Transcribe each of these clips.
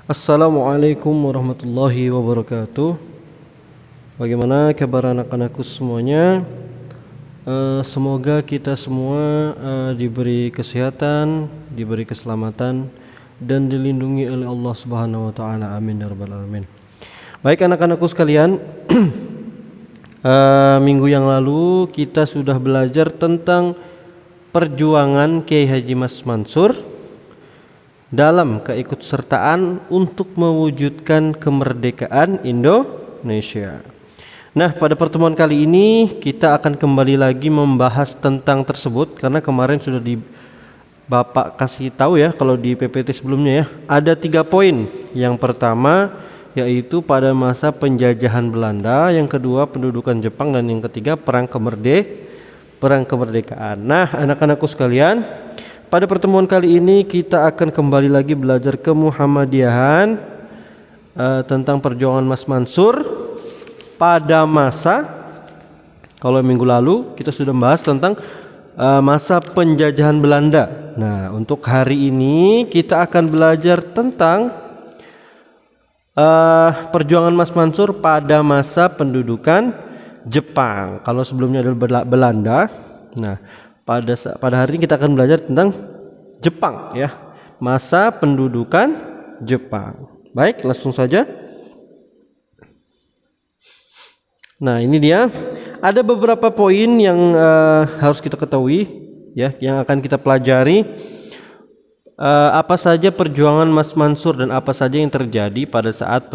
Assalamualaikum warahmatullahi wabarakatuh. Bagaimana kabar anak-anakku semuanya? Semoga kita semua diberi kesehatan, diberi keselamatan, dan dilindungi oleh Allah Subhanahu wa taala. Amin ya rabbal alamin. Baik anak-anakku sekalian, minggu yang lalu kita sudah belajar tentang perjuangan Kiai Haji Mas Mansur dalam keikutsertaan untuk mewujudkan kemerdekaan Indonesia. Nah, pada pertemuan kali ini kita akan kembali lagi membahas tentang tersebut karena kemarin sudah Bapak kasih tahu ya kalau di PPT sebelumnya ya. Ada 3 poin. Yang pertama yaitu pada masa penjajahan Belanda, yang kedua pendudukan Jepang, dan yang ketiga perang kemerdekaan. Nah, anak-anakku sekalian, pada pertemuan kali ini kita akan kembali lagi belajar ke Muhammadiyahan tentang perjuangan Mas Mansur pada masa, kalau minggu lalu kita sudah membahas tentang masa penjajahan Belanda. Nah, untuk hari ini kita akan belajar tentang perjuangan Mas Mansur pada masa pendudukan Jepang. Kalau sebelumnya adalah Belanda. Nah, pada hari ini kita akan belajar tentang Jepang ya, masa pendudukan Jepang. Baik, langsung saja. Nah, ini dia. Ada beberapa poin yang harus kita ketahui ya, yang akan kita pelajari. Apa saja perjuangan Mas Mansur dan apa saja yang terjadi pada saat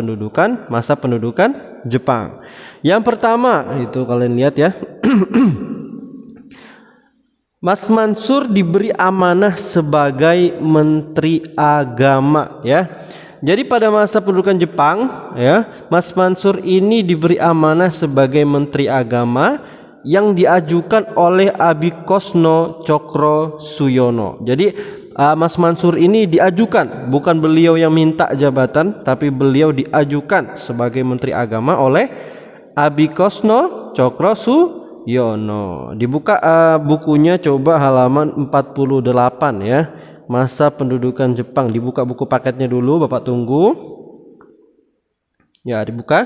masa pendudukan Jepang. Yang pertama itu kalian lihat ya. Mas Mansur diberi amanah sebagai Menteri Agama ya. Jadi pada masa pendudukan Jepang ya, Mas Mansur ini diberi amanah sebagai Menteri Agama yang diajukan oleh Abikosno Cokro Suyono. Jadi Mas Mansur ini diajukan, bukan beliau yang minta jabatan, tapi beliau diajukan sebagai Menteri Agama oleh Abikosno Cokro Suyono. Dibuka bukunya, coba halaman 48 ya. Masa pendudukan Jepang, dibuka buku paketnya dulu, Bapak tunggu. Ya, dibuka.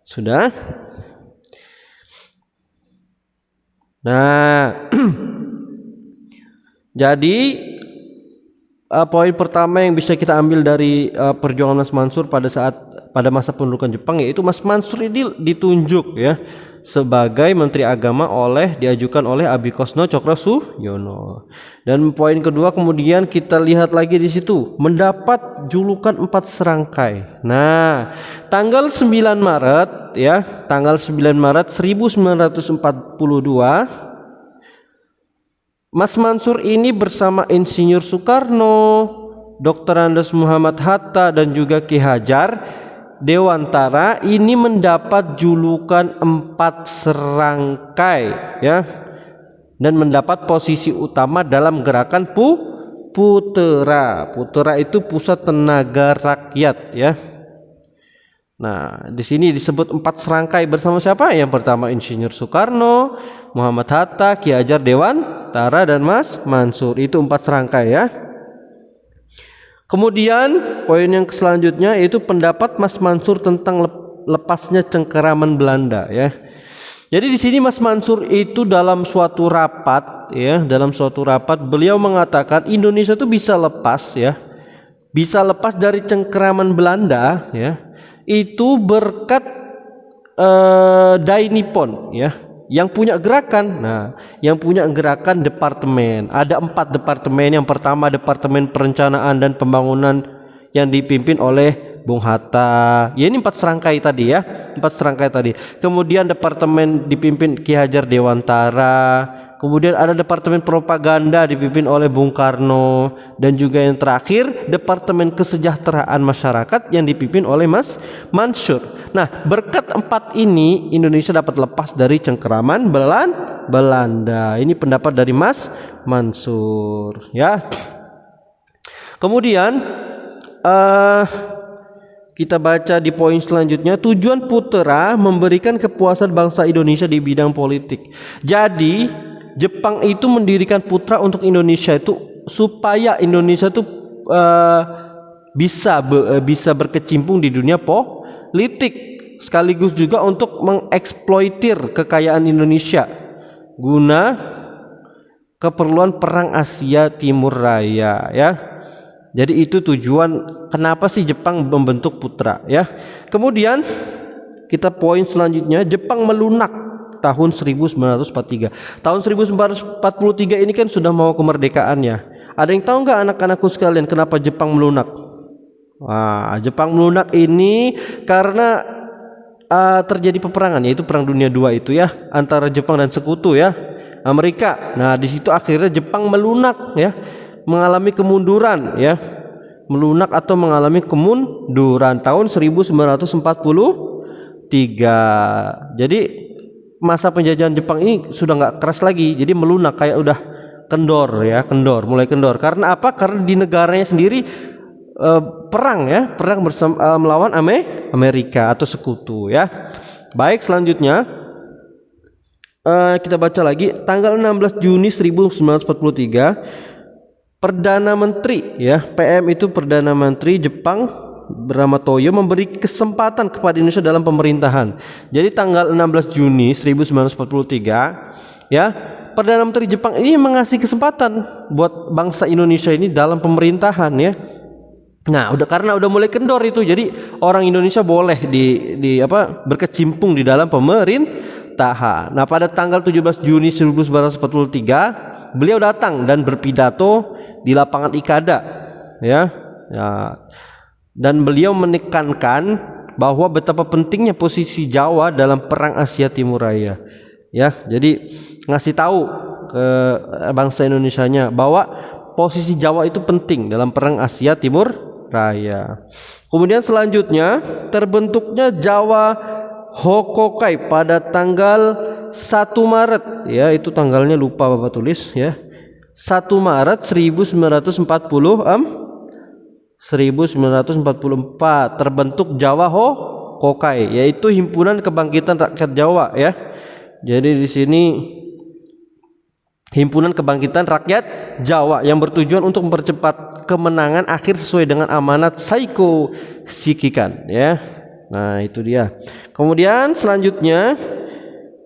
Sudah. Nah, jadi poin pertama yang bisa kita ambil dari perjuangan Mas Mansur pada masa pendudukan Jepang yaitu Mas Mansur ini ditunjuk ya sebagai Menteri Agama diajukan oleh Abikosno Cokro Suyono. Dan poin kedua kemudian kita lihat lagi di situ, mendapat julukan 4 serangkai. Nah, tanggal 9 Maret ya, tanggal 9 Maret 1942 Mas Mansur ini bersama Insinyur Soekarno, Dr. Andes Muhammad Hatta, dan juga Ki Hajar Dewantara ini mendapat julukan 4 serangkai ya, dan mendapat posisi utama dalam gerakan Putera. Putera itu Pusat Tenaga Rakyat ya. Nah, di sini disebut 4 serangkai bersama siapa? Yang pertama Insinyur Soekarno, Muhammad Hatta, Ki Hajar Dewantara, dan Mas Mansur. Itu 4 serangkai ya. Kemudian poin yang selanjutnya yaitu pendapat Mas Mansur tentang lepasnya cengkeraman Belanda ya. Jadi di sini Mas Mansur itu dalam suatu rapat beliau mengatakan Indonesia itu bisa lepas ya. Bisa lepas dari cengkeraman Belanda ya. Itu berkat Dai Nippon ya, yang punya gerakan. Nah, yang punya gerakan departemen. Ada 4 departemen. Yang pertama Departemen Perencanaan dan Pembangunan yang dipimpin oleh Bung Hatta. Ya, ini 4 serangkai tadi ya. 4 serangkai tadi. Kemudian departemen dipimpin Ki Hajar Dewantara. Kemudian ada Departemen Propaganda dipimpin oleh Bung Karno, dan juga yang terakhir Departemen Kesejahteraan Masyarakat yang dipimpin oleh Mas Mansur. Nah, berkat 4 ini Indonesia dapat lepas dari cengkeraman Belanda. Ini pendapat dari Mas Mansur ya. Kemudian kita baca di poin selanjutnya, tujuan Putera memberikan kepuasan bangsa Indonesia di bidang politik. Jadi Jepang itu mendirikan Putra untuk Indonesia itu supaya Indonesia itu bisa berkecimpung di dunia politik, sekaligus juga untuk mengeksploitir kekayaan Indonesia guna keperluan perang Asia Timur Raya ya. Jadi itu tujuan kenapa sih Jepang membentuk Putra ya. Kemudian kita poin selanjutnya, Jepang melunak tahun 1943. Tahun 1943 ini kan sudah mau kemerdekaannya. Ada yang tahu nggak anak-anakku sekalian kenapa Jepang melunak? Wah, Jepang melunak ini karena terjadi peperangan, yaitu Perang Dunia II itu ya, antara Jepang dan sekutu ya, Amerika. Nah, di situ akhirnya Jepang melunak ya, mengalami kemunduran ya. Melunak atau mengalami kemunduran tahun 1943. Jadi masa penjajahan Jepang ini sudah nggak keras lagi, jadi melunak, kayak udah kendor ya, mulai kendor. Karena apa? Karena di negaranya sendiri perang bersama melawan Amerika atau sekutu ya. Baik, selanjutnya kita baca lagi tanggal 16 Juni 1943, Perdana Menteri ya, PM itu Perdana Menteri Jepang bernama Toyo memberi kesempatan kepada Indonesia dalam pemerintahan. Jadi tanggal 16 Juni 1943 ya, Perdana Menteri Jepang ini mengasih kesempatan buat bangsa Indonesia ini dalam pemerintahan ya. Nah, karena udah mulai kendor itu, jadi orang Indonesia boleh berkecimpung di dalam pemerintahan. Nah, pada tanggal 17 Juni 1943 beliau datang dan berpidato di lapangan Ikada ya. Dan beliau menekankan bahwa betapa pentingnya posisi Jawa dalam perang Asia Timur Raya ya. Jadi ngasih tahu ke bangsa Indonesianya bahwa posisi Jawa itu penting dalam perang Asia Timur Raya. Kemudian selanjutnya terbentuknya Jawa Hokokai pada tanggal 1 Maret ya, itu tanggalnya lupa Bapak tulis ya. 1 Maret 1944 terbentuk Jawa Hokokai, yaitu himpunan kebangkitan rakyat Jawa ya. Jadi di sini himpunan kebangkitan rakyat Jawa yang bertujuan untuk mempercepat kemenangan akhir sesuai dengan amanat Saiko Shikikan ya. Nah, itu dia. Kemudian selanjutnya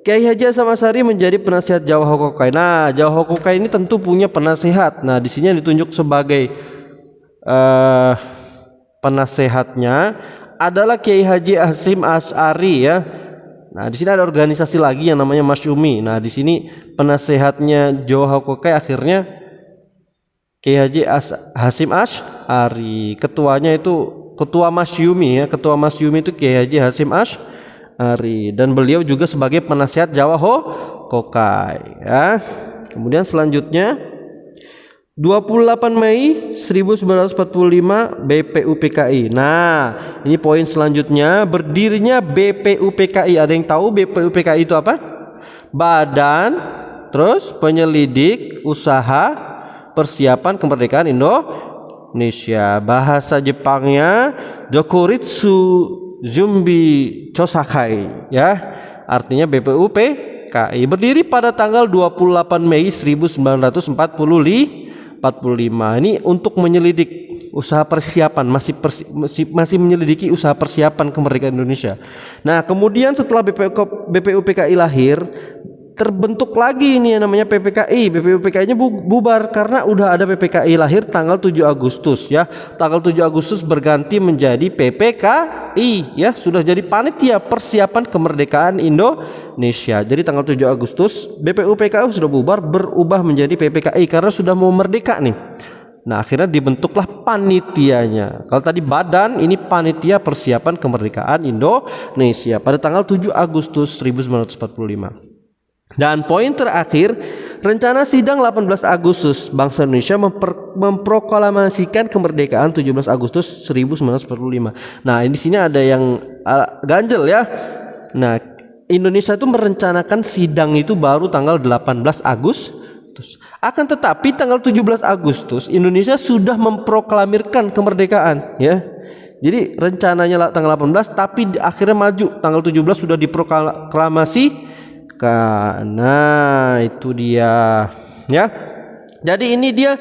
Kiai Haji Hasyim Asy'ari menjadi penasihat Jawa Hokokai. Nah, Jawa Hokokai ini tentu punya penasihat. Nah, di sini yang ditunjuk sebagai penasehatnya adalah Kiai Haji Hasyim Asy'ari ya. Nah, di sini ada organisasi lagi yang namanya Masyumi. Nah, di sini penasehatnya Jawa Hokokai akhirnya Kiai Haji Hasyim Asy'ari. Ketuanya itu ketua Masyumi ya. Ketua Masyumi itu Kiai Haji Hasyim Asy'ari, dan beliau juga sebagai penasihat Jawa Hokokai ya. Kemudian selanjutnya 28 Mei 1945 BPUPKI. Nah, ini poin selanjutnya, berdirinya BPUPKI. Ada yang tahu BPUPKI itu apa? Badan Penyelidik Usaha Persiapan Kemerdekaan Indonesia. Bahasa Jepangnya Dokuritsu Zumbi Chosakai ya. Artinya BPUPKI berdiri pada tanggal 28 Mei 1945. Ini untuk menyelidik usaha persiapan, masih menyelidiki usaha persiapan kemerdekaan Indonesia. Nah, kemudian setelah BPUPKI lahir, terbentuk lagi ini yang namanya PPKI. BPUPKI-nya bubar karena udah ada PPKI lahir tanggal 7 Agustus ya. Tanggal 7 Agustus berganti menjadi PPKI ya, sudah jadi Panitia Persiapan Kemerdekaan Indonesia. Jadi tanggal 7 Agustus BPUPKI sudah bubar, berubah menjadi PPKI karena sudah mau merdeka nih. Nah, akhirnya dibentuklah panitianya. Kalau tadi badan, ini Panitia Persiapan Kemerdekaan Indonesia pada tanggal 7 Agustus 1945. Dan poin terakhir, rencana sidang 18 Agustus bangsa Indonesia memproklamasikan kemerdekaan 17 Agustus 1945. Nah, di sini ada yang ganjel ya. Nah, Indonesia itu merencanakan sidang itu baru tanggal 18 Agustus. Akan tetapi tanggal 17 Agustus Indonesia sudah memproklamirkan kemerdekaan ya. Jadi rencananya tanggal 18, tapi akhirnya maju tanggal 17 sudah diproklamasi. Nah, itu dia ya. Jadi ini dia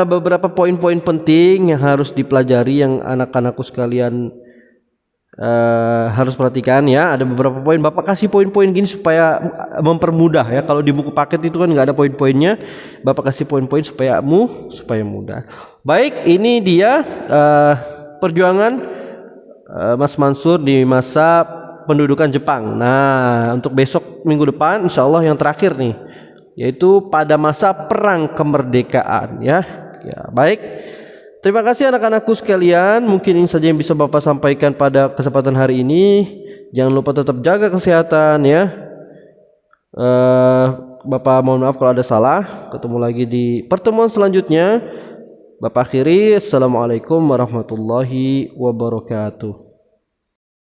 beberapa poin-poin penting yang harus dipelajari yang anak-anakku sekalian harus perhatikan ya. Ada beberapa poin, Bapak kasih poin-poin gini supaya mempermudah ya. Kalau di buku paket itu kan nggak ada poin-poinnya, Bapak kasih poin-poin supaya mudah. Baik, ini dia perjuangan Mas Mansur di masa pendudukan Jepang. Nah, untuk besok minggu depan insya Allah yang terakhir nih, yaitu pada masa perang kemerdekaan ya. Ya, baik. Terima kasih anak-anakku sekalian. Mungkin ini saja yang bisa Bapak sampaikan pada kesempatan hari ini. Jangan lupa tetap jaga kesehatan ya. Bapak mohon maaf kalau ada salah. Ketemu lagi di pertemuan selanjutnya. Bapak akhiri. Assalamualaikum warahmatullahi wabarakatuh.